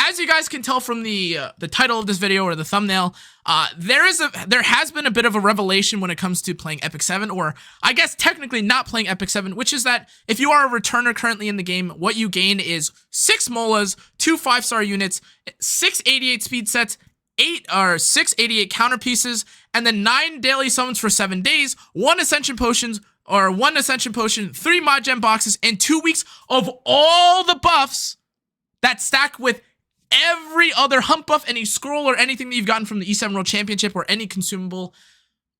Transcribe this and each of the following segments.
as you guys can tell from the title of this video or the thumbnail, there has been a bit of a revelation when it comes to playing EpicSeven, or I guess technically not playing EpicSeven, which is that if you are a returner currently in the game, what you gain is 6 molas, 2 5-star units, 6 88 speed sets, 6 88 counter pieces, and then 9 daily summons for 7 days, 1 ascension potion, 3 mod gem boxes, and 2 weeks of all the buffs that stack with every other hump buff, any scroll, or anything that you've gotten from the E7 World Championship, or any consumable.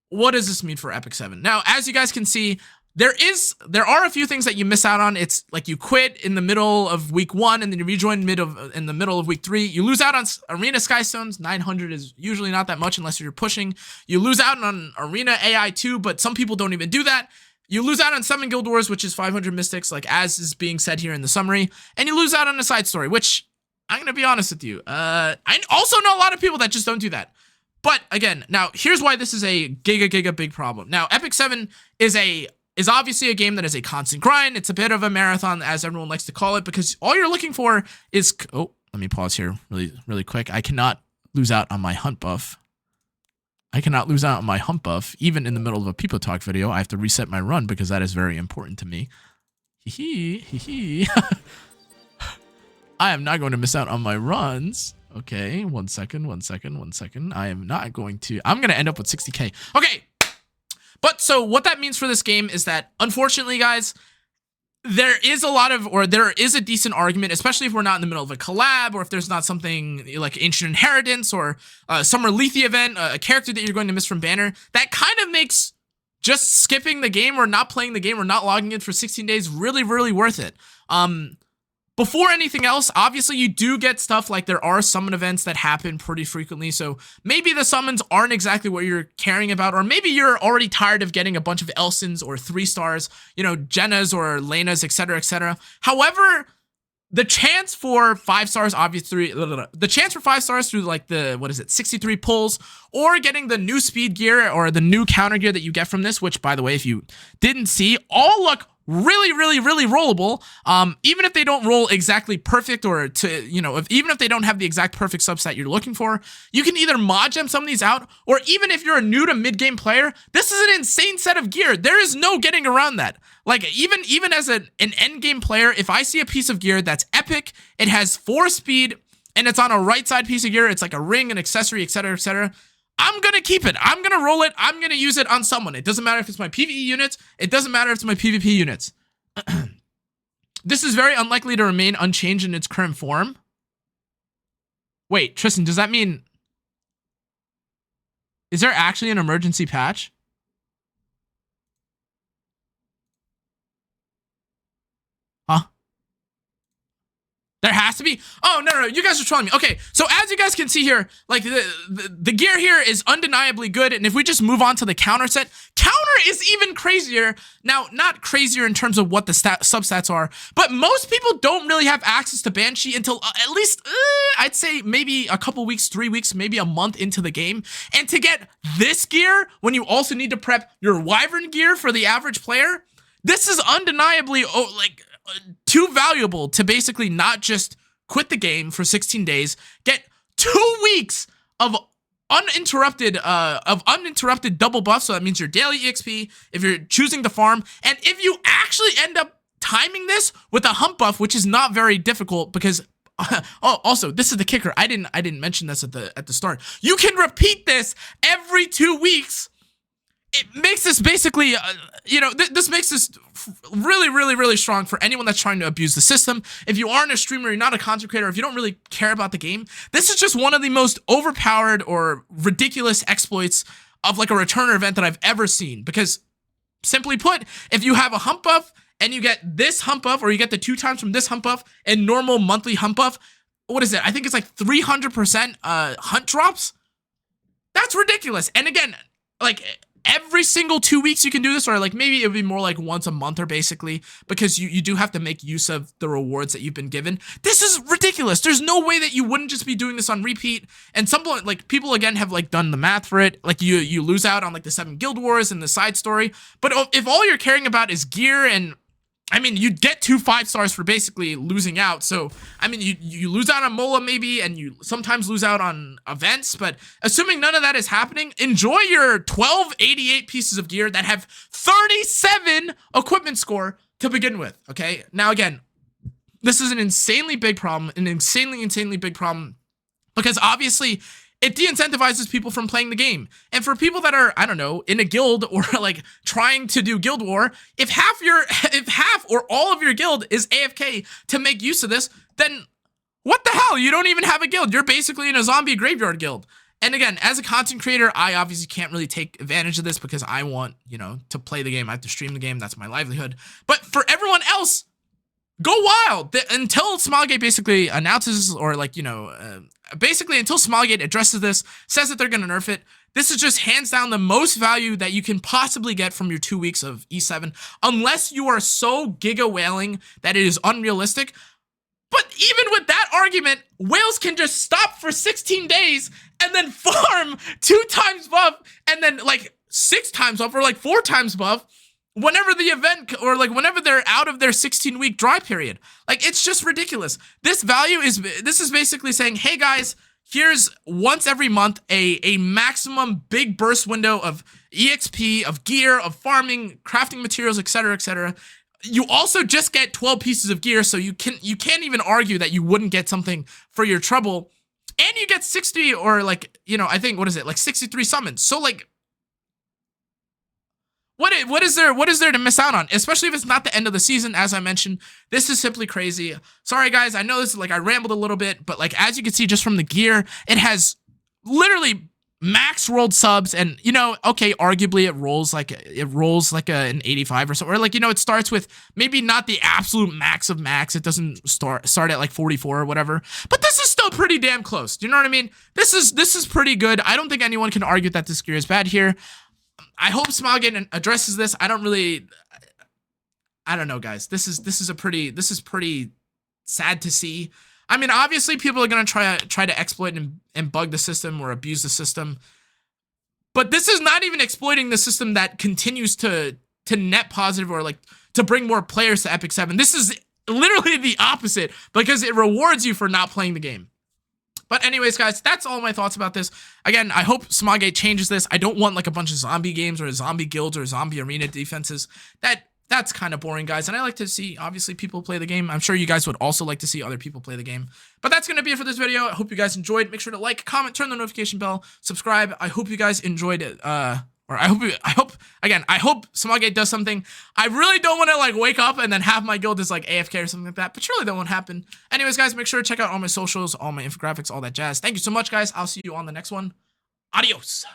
What does this mean for EpicSeven? Now, as you guys can see, there are a few things that you miss out on. It's like you quit in the middle of week 1, and then you rejoin in the middle of week 3. You lose out on Arena Skystones. 900 is usually not that much unless you're pushing. You lose out on Arena AI 2, but some people don't even do that. You lose out on 7 Guild Wars, which is 500 Mystics, like as is being said here in the summary. And you lose out on a side story, which, I'm going to be honest with you, I also know a lot of people that just don't do that. But again, now here's why this is a giga big problem. Now, EpicSeven is obviously a game that is a constant grind. It's a bit of a marathon, as everyone likes to call it, because all you're looking for is... Oh, let me pause here really quick. I cannot lose out on my hunt buff. Even in the middle of a people talk video. I have to reset my run because that is very important to me. I am not going to miss out on my runs. Okay, one second. I am not going to... I'm going to end up with 60k. Okay, but so what that means for this game is that, unfortunately, guys, there is a decent argument, especially if we're not in the middle of a collab, or if there's not something like Ancient Inheritance or Summer Lethe event, a character that you're going to miss from Banner, that kind of makes just skipping the game or not playing the game or not logging in for 16 days really worth it. Before anything else, obviously you do get stuff like there are summon events that happen pretty frequently, so maybe the summons aren't exactly what you're caring about, or maybe you're already tired of getting a bunch of Elsons or 3-stars, you know, Jennas or Lenas, etc. However, the chance for 5-stars, obviously, the chance for 5-stars through like the, 63 pulls, or getting the new speed gear or the new counter gear that you get from this, which, by the way, if you didn't see, all look really rollable. Even if they don't roll exactly perfect, or even if they don't have the exact perfect subset you're looking for, you can either mod gem some of these out, or even if you're a new to mid-game player, this is an insane set of gear. There is no getting around that. Like, even as an end-game player, if I see a piece of gear that's epic, it has 4 speed, and it's on a right side piece of gear, it's like a ring, an accessory, etc. I'm going to keep it. I'm going to roll it. I'm going to use it on someone. It doesn't matter if it's my PvE units. It doesn't matter if it's my PvP units. This is very unlikely to remain unchanged in its current form. Wait, Tristan, does that mean... Is there actually an emergency patch? Huh? There has to be? Oh, no, you guys are trolling me. Okay, so as you guys can see here, like, the gear here is undeniably good, and if we just move on to the counter set, counter is even crazier. Now, not crazier in terms of what the substats are, but most people don't really have access to Banshee until at least, I'd say maybe a couple weeks, 3 weeks, maybe a month into the game. And to get this gear, when you also need to prep your Wyvern gear for the average player, this is undeniably, too valuable to basically not just quit the game for 16 days, get 2 weeks of uninterrupted double buff. So that means your daily EXP if you're choosing to farm, and if you actually end up timing this with a hump buff, which is not very difficult because oh, also, this is the kicker. I didn't mention this at the start. You can repeat this every 2 weeks. It makes this basically, this makes this really strong for anyone that's trying to abuse the system. If you aren't a streamer, you're not a content creator, if you don't really care about the game, this is just one of the most overpowered or ridiculous exploits of like a returner event that I've ever seen. Because, simply put, if you have a hump buff and you get this hump buff, or you get the 2 times from this hump buff and normal monthly hump buff, what is it? I think it's like 300% hunt drops. That's ridiculous. And again, like, every single 2 weeks you can do this, or like maybe it would be more like once a month, or basically, because you do have to make use of the rewards that you've been given. This is ridiculous. There's no way that you wouldn't just be doing this on repeat. And people again have like done the math for it. Like you lose out on like the 7 Guild Wars and the side story. But if all you're caring about is gear and I mean, you'd get 2 5-stars for basically losing out. So, I mean, you lose out on Mola maybe, and you sometimes lose out on events. But assuming none of that is happening, enjoy your 1288 pieces of gear that have 37 equipment score to begin with, okay? Now, again, this is an insanely big problem, an insanely big problem, because obviously it de-incentivizes people from playing the game. And for people that are, I don't know, in a guild or like trying to do guild war, if half or all of your guild is AFK to make use of this, then what the hell? You don't even have a guild. You're basically in a zombie graveyard guild. And again, as a content creator, I obviously can't really take advantage of this because I want, you know, to play the game. I have to stream the game. That's my livelihood. But for everyone else, go wild until Smilegate basically announces, or like, you know, basically until Smilegate addresses this, says that they're going to nerf it. This is just hands down the most value that you can possibly get from your 2 weeks of E7, unless you are so giga whaling that it is unrealistic. But even with that argument, whales can just stop for 16 days and then farm 2 times buff and then like 6 times buff or like 4 times buff whenever the event, or like whenever they're out of their 16-week dry period. Like, it's just ridiculous. This is basically saying, hey guys, here's once every month a maximum big burst window of EXP, of gear, of farming, crafting materials, etc., etc. You also just get 12 pieces of gear, so you can't even argue that you wouldn't get something for your trouble. And you get 60, or like, you know, I think, what is it, like 63 summons. So like, what is there to miss out on? Especially if it's not the end of the season, as I mentioned. This is simply crazy. Sorry guys, I know this is like, I rambled a little bit, but like, as you can see just from the gear, it has literally max rolled subs, and you know, okay, arguably it rolls like an 85 or so, or like, you know, it starts with maybe not the absolute max of max. It doesn't start at like 44 or whatever, but this is still pretty damn close. Do you know what I mean? This is pretty good. I don't think anyone can argue that this gear is bad here. I hope Smilegate addresses this. I don't know, guys. This is pretty sad to see. I mean, obviously people are gonna try to exploit and bug the system or abuse the system, but this is not even exploiting the system that continues to net positive, or like to bring more players to EpicSeven. This is literally the opposite, because it rewards you for not playing the game. But anyways, guys, that's all my thoughts about this. Again, I hope Smilegate changes this. I don't want like a bunch of zombie games or zombie guilds or zombie arena defenses. That's kind of boring, guys. And I like to see, obviously, people play the game. I'm sure you guys would also like to see other people play the game. But that's going to be it for this video. I hope you guys enjoyed. Make sure to like, comment, turn the notification bell, subscribe. I hope you guys enjoyed it. Or I hope Smilegate does something. I really don't want to like wake up and then have my guild is like AFK or something like that, but surely that won't happen. Anyways, guys, make sure to check out all my socials, all my infographics, all that jazz. Thank you so much, guys. I'll see you on the next one. Adios.